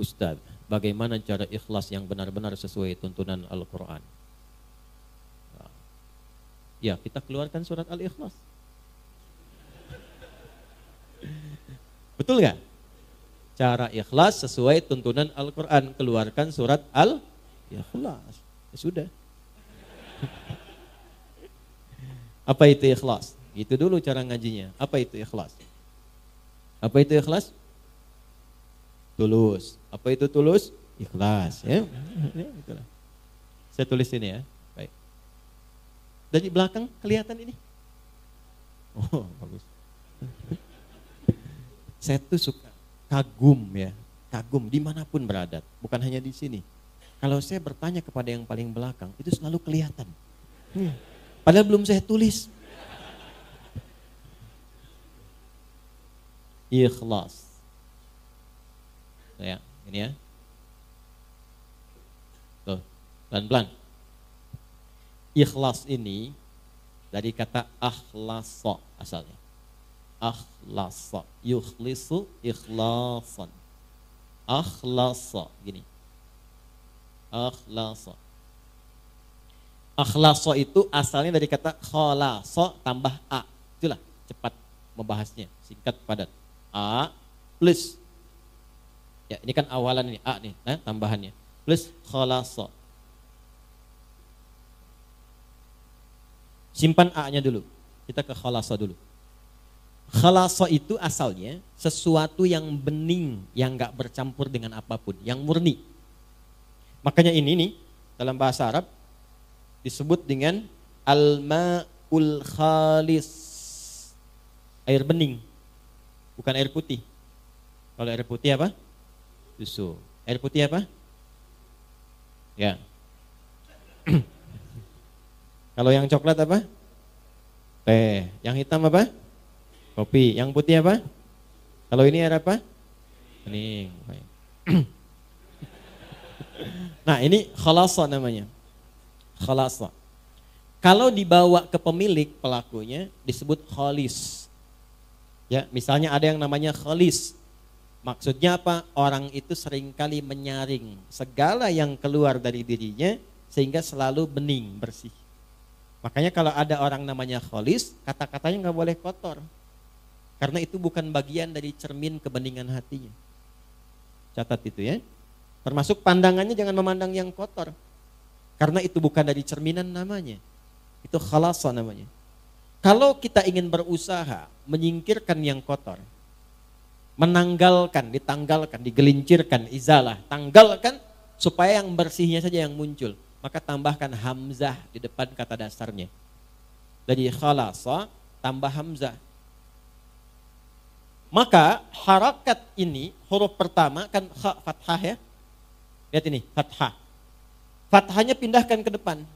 Ustaz, bagaimana cara ikhlas yang benar-benar sesuai tuntunan Al-Quran? Ya, kita keluarkan surat Al-Ikhlas. Betul nggak? Cara ikhlas sesuai tuntunan Al-Quran, keluarkan surat Al-Ikhlas. Ya sudah. Apa itu ikhlas? Itu dulu cara ngajinya. Apa itu ikhlas? Apa itu ikhlas? Tulus. Apa itu tulus? Ikhlas. Ya. Saya tulis ini ya. Baik. Dari belakang kelihatan ini? Oh, bagus. Saya tuh suka kagum ya. Kagum dimanapun berada. Bukan hanya di sini. Kalau saya bertanya kepada yang paling belakang, itu selalu kelihatan. Padahal belum saya tulis. Ikhlas. Ya, ini ya. Tuh, pelan-pelan. Ikhlas ini dari kata akhlasa asalnya. Akhlasa, yukhlisu ikhlasan. Akhlasa, gini. Akhlasa. Akhlasa itu asalnya dari kata khalasa tambah a. Itulah cepat membahasnya, singkat padat. A plus. Ya, ini kan awalan ini a nih, nah, tambahannya. Plus khalasa. Simpan a-nya dulu. Kita ke khalasa dulu. Khalasa itu asalnya sesuatu yang bening, yang enggak bercampur dengan apapun, yang murni. Makanya ini nih dalam bahasa Arab disebut dengan al-ma'ul khalis. Air bening. Bukan air putih. Kalau air putih apa? Susu. Air putih apa? Ya. Kalau yang coklat apa? Teh. Yang hitam apa? Kopi. Yang putih apa? Kalau ini air apa? Bening. Nah, ini khalasa namanya. Khalasa. Kalau dibawa ke pemilik pelakunya disebut khalis. Ya, misalnya ada yang namanya khalis. Maksudnya apa? Orang itu seringkali menyaring segala yang keluar dari dirinya sehingga selalu bening, bersih. Makanya kalau ada orang namanya khalis, kata-katanya nggak boleh kotor. Karena itu bukan bagian dari cermin kebeningan hatinya. Catat itu ya. Termasuk pandangannya jangan memandang yang kotor. Karena itu bukan dari cerminan namanya. Itu khalasa namanya. Kalau kita ingin berusaha menyingkirkan yang kotor, menanggalkan, ditanggalkan, digelincirkan, izalah, tanggalkan supaya yang bersihnya saja yang muncul. Maka tambahkan hamzah di depan kata dasarnya. Dari khalasa tambah hamzah. Maka harakat ini huruf pertama kan kha fathah ya. Lihat ini fathah. Fathahnya pindahkan ke depan.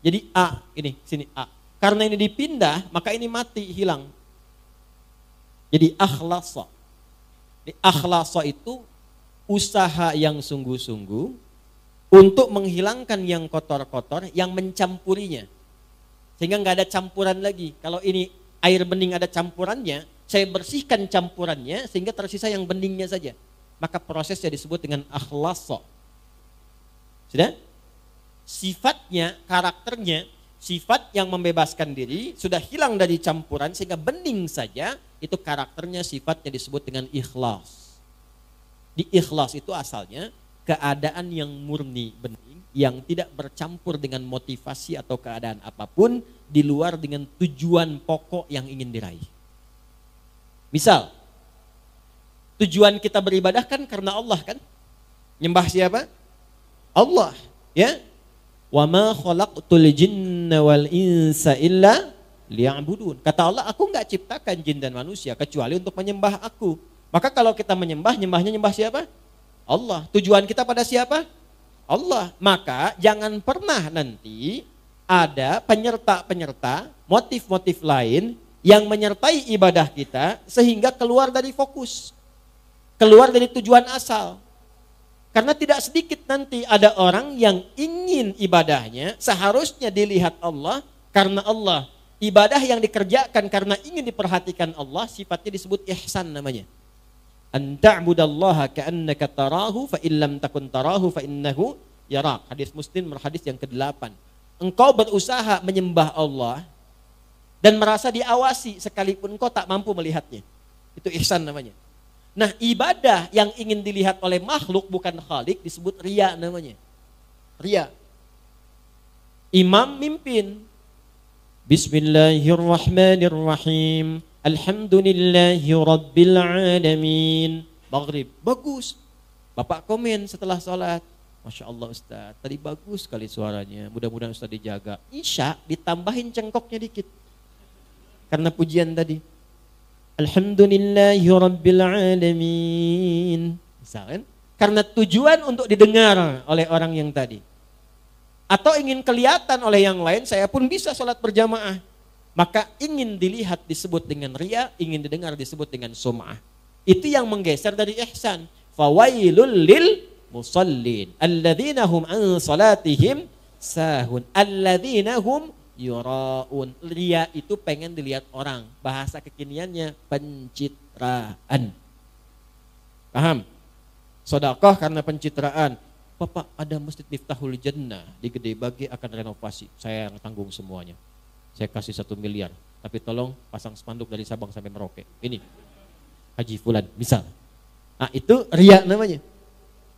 Jadi a ini sini a. Karena ini dipindah maka ini mati hilang. Jadi akhlasa. Di akhlasa itu usaha yang sungguh-sungguh untuk menghilangkan yang kotor-kotor yang mencampurinya. Sehingga nggak ada campuran lagi. Kalau ini air bening ada campurannya, saya bersihkan campurannya sehingga tersisa yang beningnya saja. Maka prosesnya disebut dengan akhlasa. Sudah? Sifatnya, karakternya, sifat yang membebaskan diri sudah hilang dari campuran sehingga bening saja, itu karakternya, sifatnya disebut dengan ikhlas. Di ikhlas itu asalnya keadaan yang murni, bening, yang tidak bercampur dengan motivasi atau keadaan apapun di luar dengan tujuan pokok yang ingin diraih. Misal, tujuan kita beribadah kan karena Allah kan? Nyembah siapa? Allah, ya. Wa ma khalaqtul jinna wal insa illa liya'budun. Kata Allah, aku enggak ciptakan jin dan manusia kecuali untuk menyembah aku. Maka kalau kita menyembah, nyembah siapa? Allah. Tujuan kita pada siapa? Allah. Maka jangan pernah nanti ada penyerta-penyerta, motif-motif lain yang menyertai ibadah kita sehingga keluar dari fokus. Keluar dari tujuan asal. Karena tidak sedikit nanti ada orang yang ingin ibadahnya seharusnya dilihat Allah karena Allah. Ibadah yang dikerjakan karena ingin diperhatikan Allah sifatnya disebut ihsan namanya. An ta'budallaha ka'annaka tarahu fa illam takun tarahu fa innahu yarak. Hadis Muslim, hadis yang ke-8. Engkau berusaha menyembah Allah dan merasa diawasi sekalipun engkau tak mampu melihatnya. Itu ihsan namanya. Nah, ibadah yang ingin dilihat oleh makhluk bukan khalik disebut riya namanya. Riya. Imam mimpin. Bismillahirrahmanirrahim. Alhamdulillahi rabbil alamin. Maghrib, bagus. Bapak komen setelah sholat. Masya Allah Ustaz, tadi bagus sekali suaranya. Mudah-mudahan Ustaz dijaga. Isya ditambahin cengkoknya dikit. Karena pujian tadi. Alhamdulillahi rabbil alamin. Misalkan, karena tujuan untuk didengar oleh orang yang tadi. Atau ingin kelihatan oleh yang lain, saya pun bisa sholat berjamaah. Maka ingin dilihat disebut dengan riya, ingin didengar disebut dengan sum'ah. Itu yang menggeser dari ihsan. Fawailul lil musallin alladzina hum an salatihim sahun alladzina hum yuraun. Riya itu pengen dilihat orang. Bahasa kekiniannya pencitraan. Paham? Sedekah karena pencitraan. Bapak, ada masjid Miftahul Jannah di Gede Bage akan renovasi. Saya yang tanggung semuanya. Saya kasih 1 miliar, tapi tolong pasang spanduk dari Sabang sampai Merauke. Ini Haji Fulan, misal. Nah, itu riya namanya.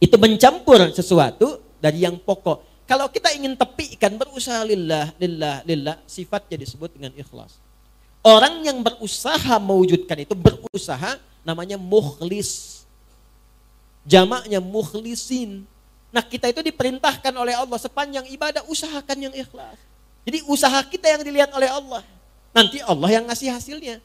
Itu mencampur sesuatu dari yang pokok. Kalau kita ingin tepikan berusaha lillah, sifatnya disebut dengan ikhlas. Orang yang berusaha mewujudkan itu berusaha namanya mukhlis. Jamaknya mukhlisin. Nah, kita itu diperintahkan oleh Allah sepanjang ibadah usahakan yang ikhlas. Jadi usaha kita yang dilihat oleh Allah. Nanti Allah yang ngasih hasilnya.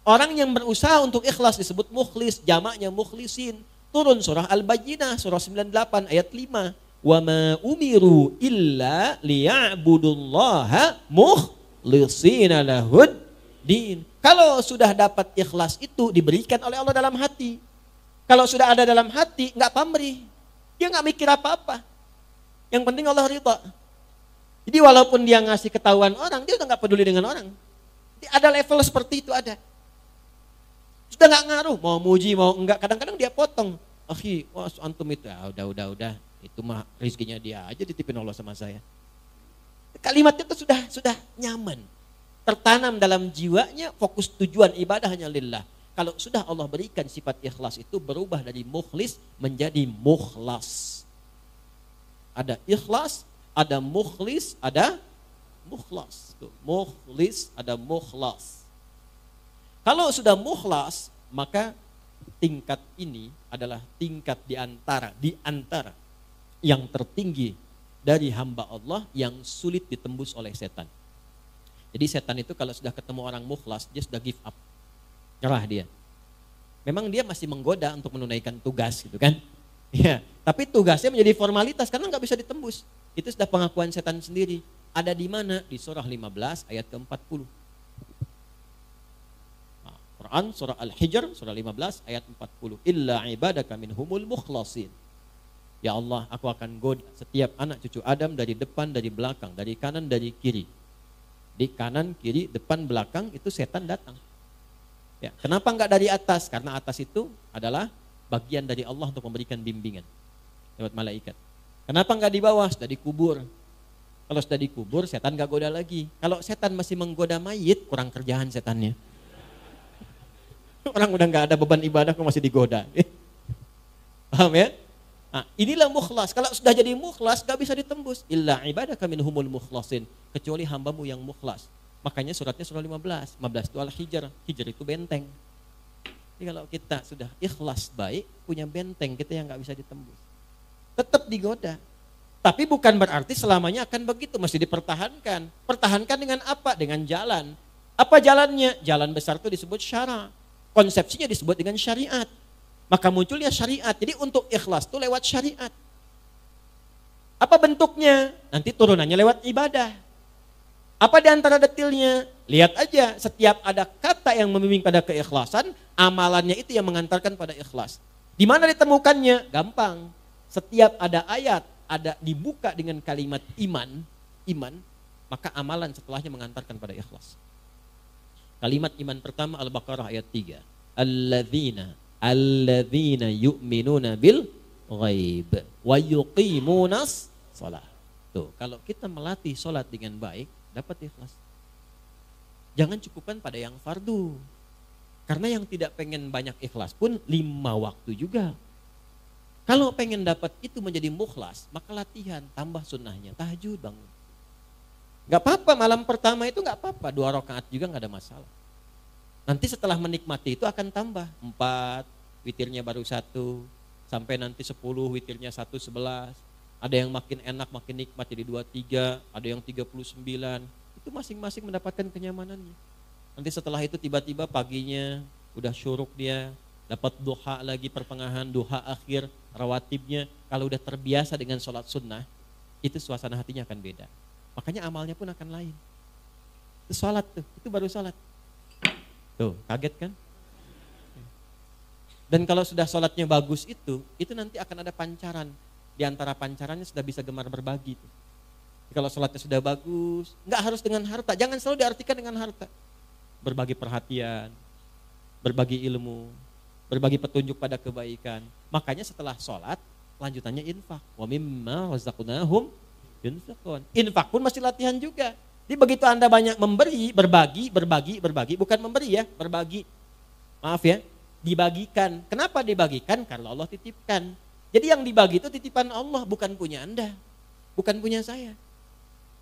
Orang yang berusaha untuk ikhlas disebut mukhlis, jamaknya mukhlisin. Turun surah Al-Bayyinah, surah 98 ayat 5. Wa ma umiru illa liya'budullaha mukhlishina lahud din. Kalau sudah dapat ikhlas itu diberikan oleh Allah dalam hati. Kalau sudah ada dalam hati, enggak pamrih. Dia enggak mikir apa-apa. Yang penting Allah ridha. Jadi walaupun dia ngasih ketahuan orang, dia udah gak peduli dengan orang. Jadi ada level seperti itu ada. Sudah gak ngaruh, mau muji, mau enggak. Kadang-kadang dia potong. Akhi, wah antum itu, udah. Itu mah rezekinya dia aja ditipin Allah sama saya. Kalimat itu sudah nyaman. Tertanam dalam jiwanya, fokus tujuan ibadah hanya lillah. Kalau sudah Allah berikan sifat ikhlas itu berubah dari mukhlis menjadi mukhlas. Ada ikhlas, ada mukhlis, ada mukhlas. Mukhlis, ada mukhlas. Kalau sudah mukhlas, maka tingkat ini adalah tingkat di antara yang tertinggi dari hamba Allah yang sulit ditembus oleh setan. Jadi setan itu kalau sudah ketemu orang mukhlas, dia sudah give up. Nyerah dia. Memang dia masih menggoda untuk menunaikan tugas gitu kan. Ya, tapi tugasnya menjadi formalitas karena nggak bisa ditembus. Itu sudah pengakuan setan sendiri. Ada di mana? Di surah 15 ayat ke-40. Nah, Quran surah Al-Hijr surah 15 ayat 40. Illa ibadaka minhumul mukhlasin. Ya Allah, aku akan goda setiap anak cucu Adam dari depan, dari belakang, dari kanan, dari kiri. Di kanan, kiri, depan, belakang itu setan datang. Ya, kenapa enggak dari atas? Karena atas itu adalah bagian dari Allah untuk memberikan bimbingan lewat malaikat. Kenapa enggak di bawah? Sudah dikubur. Kalau sudah dikubur, setan enggak goda lagi. Kalau setan masih menggoda mayit, kurang kerjaan setannya. Orang udah enggak ada beban ibadah kok masih digoda. Paham ya? Nah, inilah mukhlas. Kalau sudah jadi mukhlas, enggak bisa ditembus. Illa ibadaka minhumul mukhlasin. Kecuali hambamu yang mukhlas. Makanya suratnya surah 15. 15 itu Al-Hijr. Hijr itu benteng. Jadi kalau kita sudah ikhlas baik, punya benteng kita yang nggak bisa ditembus. Tetap digoda. Tapi bukan berarti selamanya akan begitu, masih dipertahankan. Pertahankan dengan apa? Dengan jalan. Apa jalannya? Jalan besar itu disebut syara. Konsepsinya disebut dengan syariat. Maka munculnya syariat. Jadi untuk ikhlas itu lewat syariat. Apa bentuknya? Nanti turunannya lewat ibadah. Apa di antara detilnya? Lihat aja, setiap ada kata yang membimbing pada keikhlasan, amalannya itu yang mengantarkan pada ikhlas. Di mana ditemukannya? Gampang. Setiap ada ayat, ada dibuka dengan kalimat iman, maka amalan setelahnya mengantarkan pada ikhlas. Kalimat iman pertama Al-Baqarah ayat 3. Alladzina alladzina yu'minuna bil ghaib wa yuqimunas shalah. Tuh, kalau kita melatih salat dengan baik, dapat ikhlas. Jangan cukupkan pada yang fardu. Karena yang tidak pengen banyak ikhlas pun 5 waktu juga. Kalau pengen dapat itu menjadi mukhlas, maka latihan, tambah sunnahnya, tahajud bangun. Gak apa-apa, malam pertama itu gak apa-apa, 2 rakaat juga gak ada masalah. Nanti setelah menikmati itu akan tambah 4, witirnya baru 1, sampai nanti 10, witirnya 1, 11. Ada yang makin enak, makin nikmat jadi 2, 3, ada yang 39. Itu masing-masing mendapatkan kenyamanannya. Nanti setelah itu tiba-tiba paginya udah syuruk dia, dapat duha lagi pertengahan, duha akhir, rawatibnya. Kalau udah terbiasa dengan sholat sunnah, itu suasana hatinya akan beda. Makanya amalnya pun akan lain. Itu sholat tuh, itu baru sholat. Tuh, kaget kan? Dan kalau sudah sholatnya bagus itu nanti akan ada pancaran. Di antara pancarannya sudah bisa gemar berbagi tuh. Kalau sholatnya sudah bagus, nggak harus dengan harta, jangan selalu diartikan dengan harta. Berbagi perhatian, berbagi ilmu, berbagi petunjuk pada kebaikan. Makanya setelah sholat, lanjutannya infak. Wa mimma razaqnahum yunfiqun. Infak pun masih latihan juga. Jadi begitu Anda banyak memberi, berbagi, bukan memberi ya, berbagi. Maaf ya, dibagikan. Kenapa dibagikan? Karena Allah titipkan. Jadi yang dibagi itu titipan Allah, bukan punya Anda, bukan punya saya.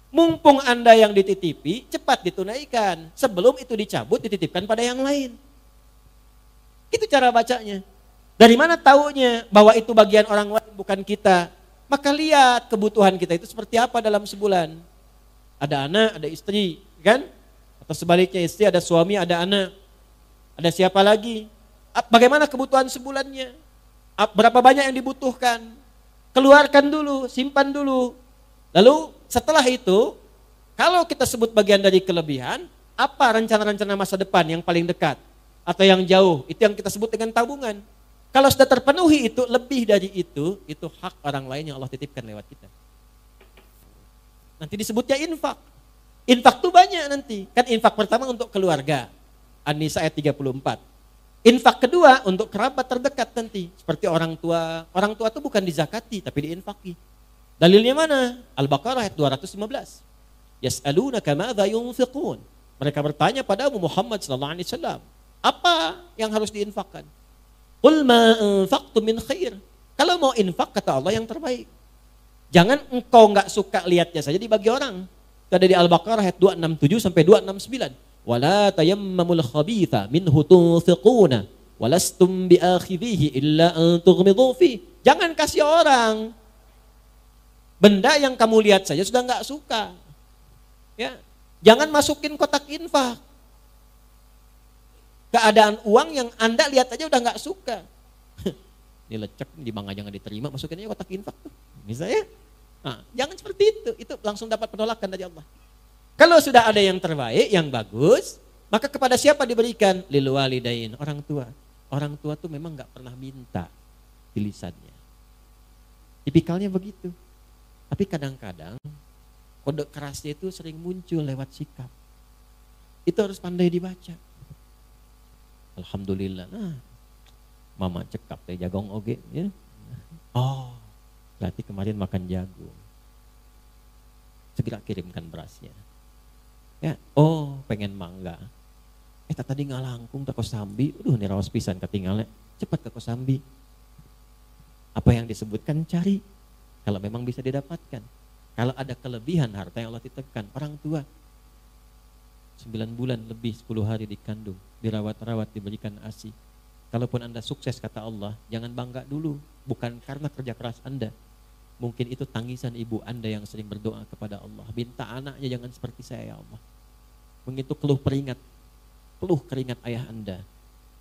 Mumpung Anda yang dititipi, cepat ditunaikan. Sebelum itu dicabut, dititipkan pada yang lain. Itu cara bacanya. Dari mana taunya bahwa itu bagian orang lain bukan kita? Maka lihat kebutuhan kita itu seperti apa dalam sebulan. Ada anak, ada istri, kan? Atau sebaliknya istri, ada suami, ada anak. Ada siapa lagi? Bagaimana kebutuhan sebulannya? Berapa banyak yang dibutuhkan? Keluarkan dulu, simpan dulu. Lalu setelah itu, kalau kita sebut bagian dari kelebihan, apa rencana-rencana masa depan yang paling dekat? Atau yang jauh, itu yang kita sebut dengan tabungan. Kalau sudah terpenuhi itu, lebih dari itu hak orang lain yang Allah titipkan lewat kita. Nanti disebutnya infak. Infak itu banyak nanti. Kan infak pertama untuk keluarga. An-Nisa ayat 34. Infak kedua untuk kerabat terdekat nanti. Seperti orang tua. Orang tua itu bukan dizakati, tapi diinfaki. Dalilnya mana? Al-Baqarah ayat 215. Yas'alunaka madza yunfiqun. Mereka bertanya padamu Muhammad sallallahu alaihi wasallam, apa yang harus diinfakkan? Qul ma anfaqtum min khair. Kalau mau infak kata Allah yang terbaik. Jangan engkau enggak suka lihatnya saja dibagi orang. Itu ada di Al-Baqarah ayat 267 sampai 269. Wala tayammamul khabitha minhu tunfiquna walastum biakhidhihi illa an tughmidu fi. Jangan kasih orang benda yang kamu lihat saja sudah enggak suka. Ya, jangan masukin kotak infak. Keadaan uang yang Anda lihat aja udah enggak suka. Ini lecek, di mangga jangan diterima, masukin aja kotak infak tuh. Misalnya, nah, jangan seperti itu langsung dapat penolakan dari Allah. Kalau sudah ada yang terbaik, yang bagus, maka kepada siapa diberikan? Lil walidain, orang tua. Orang tua tuh memang enggak pernah minta di lisannya. Tipikalnya begitu. Tapi kadang-kadang kode kerasnya itu sering muncul lewat sikap. Itu harus pandai dibaca. Alhamdulillah. Nah, mama cekap teh jagong oge ya. Oh, berarti kemarin makan jagung. Segera kirimkan berasnya. Ya, oh pengen mangga. Tadi ngalangkung tak Kosambi. Nih raos pisan ketinggalnya. Cepat ke Kosambi. Apa yang disebutkan cari. Kalau memang bisa didapatkan. Kalau ada kelebihan harta yang Allah titipkan, orang tua 9 bulan lebih 10 hari dikandung, dirawat-rawat, diberikan ASI. Kalaupun Anda sukses kata Allah, jangan bangga dulu, bukan karena kerja keras Anda. Mungkin itu tangisan ibu Anda yang sering berdoa kepada Allah. Minta anaknya jangan seperti saya ya Allah. Begitu keluh keringat ayah Anda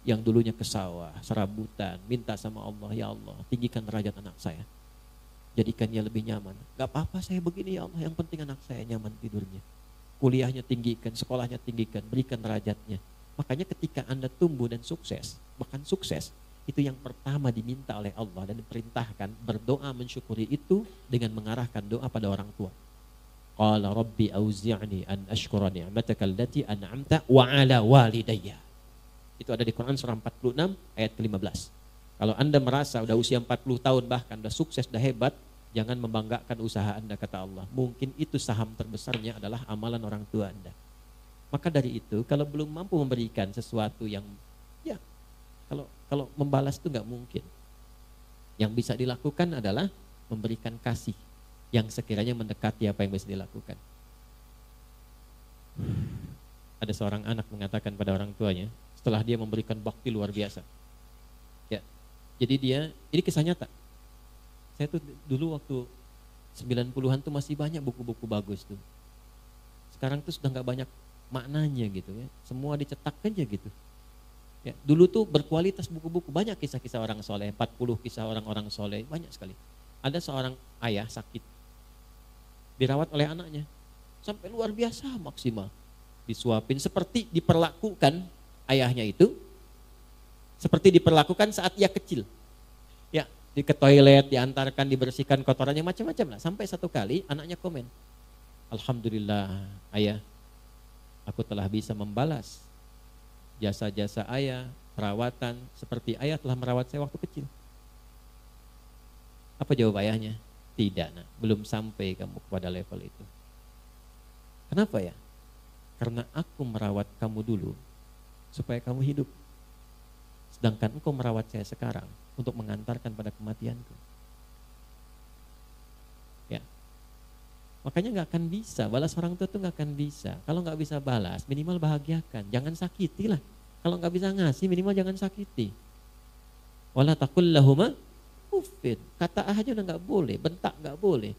yang dulunya ke sawah, serabutan, minta sama Allah, ya Allah, tinggikan derajat anak saya. Jadikan dia lebih nyaman. Gak apa-apa saya begini ya Allah, yang penting anak saya nyaman tidurnya. Kuliahnya tinggikan, sekolahnya tinggikan, berikan derajatnya. Makanya ketika Anda tumbuh dan sukses, bahkan sukses, itu yang pertama diminta oleh Allah dan diperintahkan berdoa mensyukuri itu dengan mengarahkan doa pada orang tua. Qala rabbi auzi'ni an ashkura ni'mataka allati an'amta wa ala walidayya. Itu ada di Quran surah 46 ayat ke-15. Kalau Anda merasa udah usia 40 tahun bahkan udah sukses, udah hebat, jangan membanggakan usaha Anda, kata Allah. Mungkin itu saham terbesarnya adalah amalan orang tua Anda. Maka dari itu, kalau belum mampu memberikan sesuatu yang, ya, kalau membalas itu nggak mungkin. Yang bisa dilakukan adalah memberikan kasih yang sekiranya mendekati apa yang bisa dilakukan. Ada seorang anak mengatakan pada orang tuanya, setelah dia memberikan bakti luar biasa. Ya, jadi dia, ini kisah nyata. Saya tuh dulu waktu 90-an tuh masih banyak buku-buku bagus tuh. Sekarang tuh sudah nggak banyak maknanya gitu ya. Semua dicetak aja gitu. Ya, dulu tuh berkualitas buku-buku, banyak kisah-kisah orang soleh, 40 kisah orang-orang soleh, banyak sekali. Ada seorang ayah sakit, dirawat oleh anaknya, sampai luar biasa maksimal. Disuapin seperti diperlakukan ayahnya itu, seperti diperlakukan saat ia kecil. Ya, ke toilet, diantarkan, dibersihkan kotorannya, macam-macam lah. Sampai satu kali anaknya komen, "Alhamdulillah ayah, aku telah bisa membalas jasa-jasa ayah, perawatan seperti ayah telah merawat saya waktu kecil." Apa jawab ayahnya? Tidak, nak, belum sampai kamu kepada level itu. Kenapa ya? Karena aku merawat kamu dulu supaya kamu hidup. Sedangkan engkau merawat saya sekarang untuk mengantarkan pada kematianku. Ya. Makanya nggak akan bisa, balas orang tua tuh nggak akan bisa. Kalau nggak bisa balas, minimal bahagiakan, jangan sakiti lah. Kalau nggak bisa ngasih, minimal jangan sakiti. Wala taqul lahuma uffin. Kata aja udah nggak boleh, bentak nggak boleh.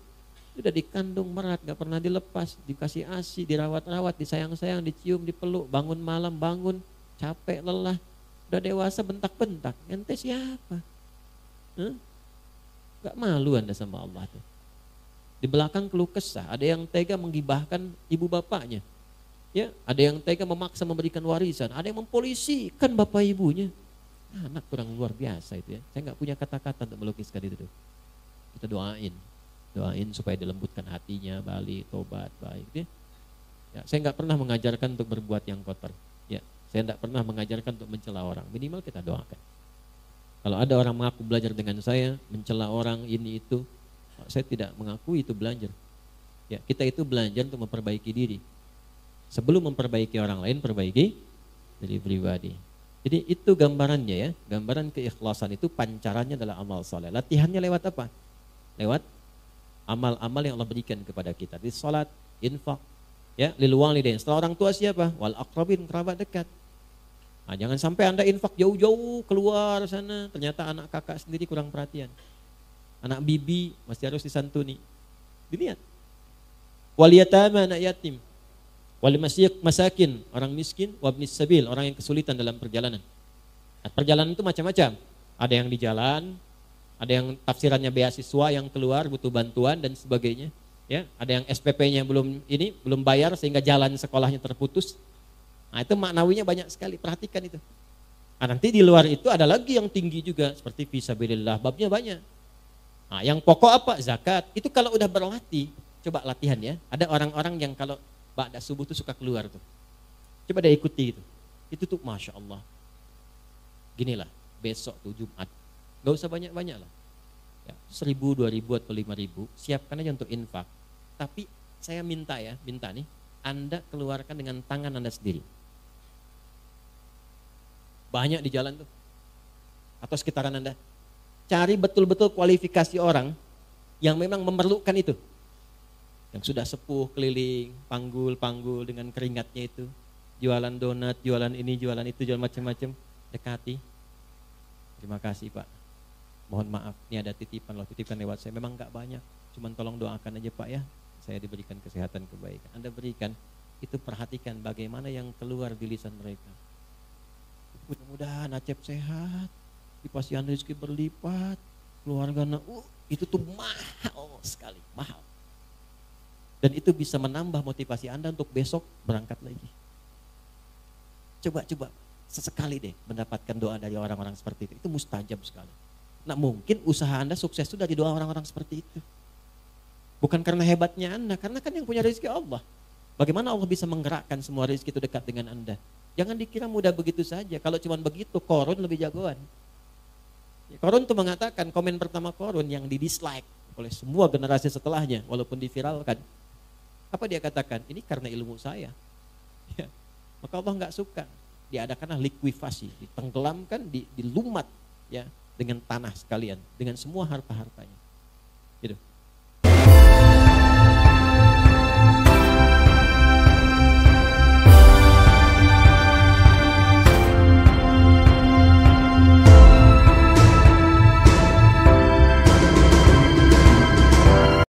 Udah dikandung merat, nggak pernah dilepas, dikasih ASI, dirawat-rawat, disayang-sayang, dicium, dipeluk, bangun malam, bangun, capek, lelah. Udah dewasa bentak-bentak, ente siapa? Gak malu Anda sama Allah tuh. Di belakang keluh kesah, ada yang tega menggibahkan ibu bapaknya. Ya, ada yang tega memaksa memberikan warisan, ada yang mempolisikan bapak ibunya. Anak kurang luar biasa itu ya. Saya nggak punya kata-kata untuk melukiskan itu tuh. Kita doain supaya dilembutkan hatinya, balik, tobat, baik. Ya, saya nggak pernah mengajarkan untuk berbuat yang kotor. Ya, saya nggak pernah mengajarkan untuk mencela orang. Minimal kita doakan. Kalau ada orang mengaku belajar dengan saya, mencela orang ini itu, saya tidak mengakui itu belajar. Ya, kita itu belajar untuk memperbaiki diri. Sebelum memperbaiki orang lain, perbaiki diri pribadi. Jadi itu gambarannya ya, gambaran keikhlasan itu pancarannya adalah amal soleh. Latihannya lewat apa? Lewat amal-amal yang Allah berikan kepada kita. Di salat, infak, ya, lil walidain. Setelah orang tua siapa? Wal aqrabin, kerabat dekat. Nah, jangan sampai Anda infak jauh-jauh keluar sana, ternyata anak kakak sendiri kurang perhatian. Anak bibi masih harus disantuni. Dilihat. Wal yatama, anak yatim. Wal masakin, orang miskin, wabnis sabil, orang yang kesulitan dalam perjalanan. Nah, perjalanan itu macam-macam. Ada yang di jalan, ada yang tafsirannya beasiswa yang keluar butuh bantuan dan sebagainya. Ya, ada yang SPP-nya belum bayar sehingga jalan sekolahnya terputus. Nah, itu maknawinya banyak sekali, perhatikan itu. Nah, nanti di luar itu ada lagi yang tinggi juga seperti fisabilillah, babnya banyak. Nah, yang pokok apa? Zakat. Itu kalau udah berlatih, coba latihan ya. Ada orang-orang yang kalau ba'da subuh tuh suka keluar tuh. Coba dia ikuti itu. Itu tuh Masya Allah. Ginilah, besok tuh Jumat. Gak usah banyak-banyak lah. Ya, 1.000, 2.000 atau 5.000, siapkan aja untuk infak. Tapi saya minta nih, Anda keluarkan dengan tangan Anda sendiri. Banyak di jalan tuh. Atau sekitaran Anda. Cari betul-betul kualifikasi orang yang memang memerlukan itu. Yang sudah sepuh, keliling, panggul dengan keringatnya itu. Jualan donat, jualan ini, jualan itu, jualan macam-macam. Dekati. Terima kasih Pak. Mohon maaf, ini ada titipan loh, titipkan lewat saya. Memang enggak banyak, cuman tolong doakan aja Pak ya. Saya diberikan kesehatan, kebaikan. Anda berikan, itu perhatikan bagaimana yang keluar di lisan mereka. Mudah-mudahan Acep sehat, dipasihan rezeki berlipat, keluarga itu tuh mahal sekali, mahal. Dan itu bisa menambah motivasi Anda untuk besok berangkat lagi. Coba sesekali deh mendapatkan doa dari orang-orang seperti itu mustajab sekali. Nah, mungkin usaha Anda sukses itu dari doa orang-orang seperti itu. Bukan karena hebatnya Anda, karena kan yang punya rezeki Allah. Bagaimana Allah bisa menggerakkan semua rezeki itu dekat dengan Anda? Jangan dikira mudah begitu saja. Kalau cuma begitu, Qarun lebih jagoan. Qarun tuh mengatakan, komen pertama Qarun yang di-dislike oleh semua generasi setelahnya, walaupun diviralkan. Apa dia katakan? Ini karena ilmu saya. Ya. Maka Allah nggak suka. Diadakanlah likuifasi, ditenggelamkan, dilumat ya dengan tanah sekalian, dengan semua harta-hartanya. Gitu.